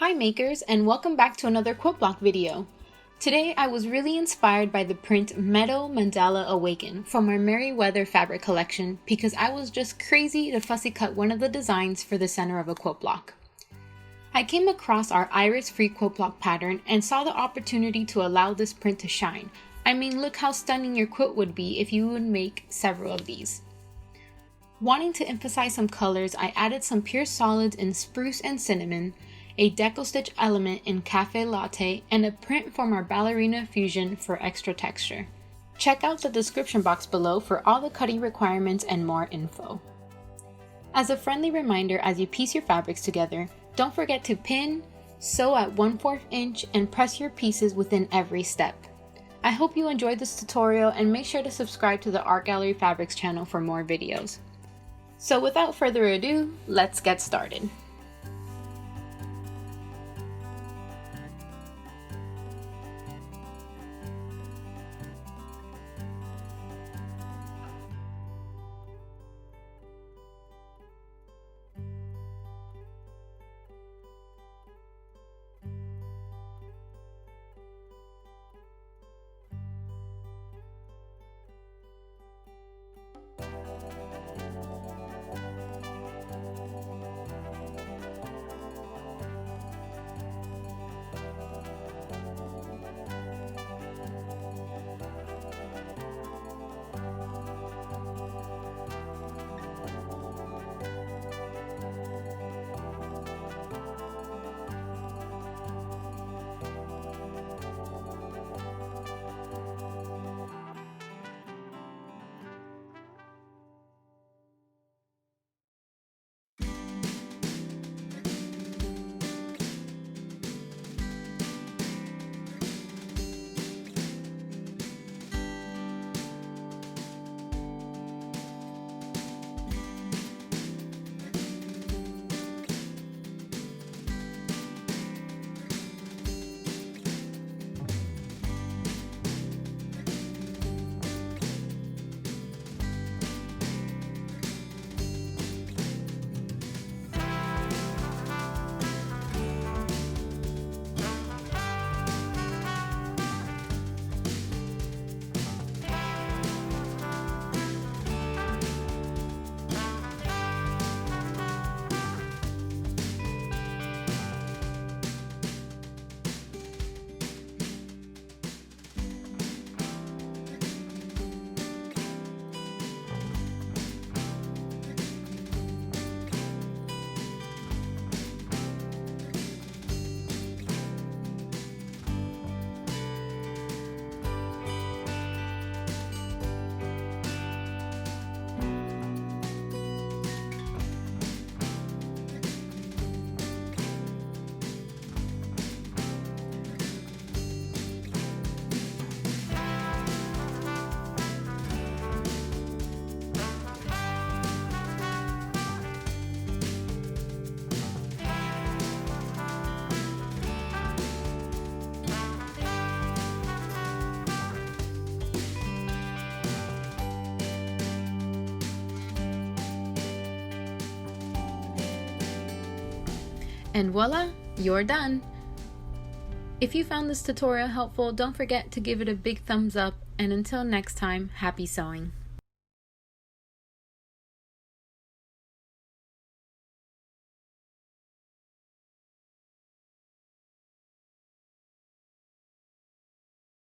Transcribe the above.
Hi makers, and welcome back to another quilt block video. Today I was really inspired by the print Meadow Mandala Awaken from our Merryweather fabric collection because I was just crazy to fussy cut one of the designs for the center of a quilt block. I came across our Iris Free quilt block pattern and saw the opportunity to allow this print to shine. I mean, look how stunning your quilt would be if you would make several of these. Wanting to emphasize some colors, I added some pure solids in spruce and cinnamon, a deco stitch element in cafe latte, and a print from our Ballerina fusion for extra texture. Check out the description box below for all the cutting requirements and more info. As a friendly reminder as you piece your fabrics together, don't forget to pin, sew at 1/4 inch, and press your pieces within every step. I hope you enjoyed this tutorial and make sure to subscribe to the Art Gallery Fabrics channel for more videos. So without further ado, let's get started. And voila, you're done! If you found this tutorial helpful, don't forget to give it a big thumbs up, and until next time, happy sewing!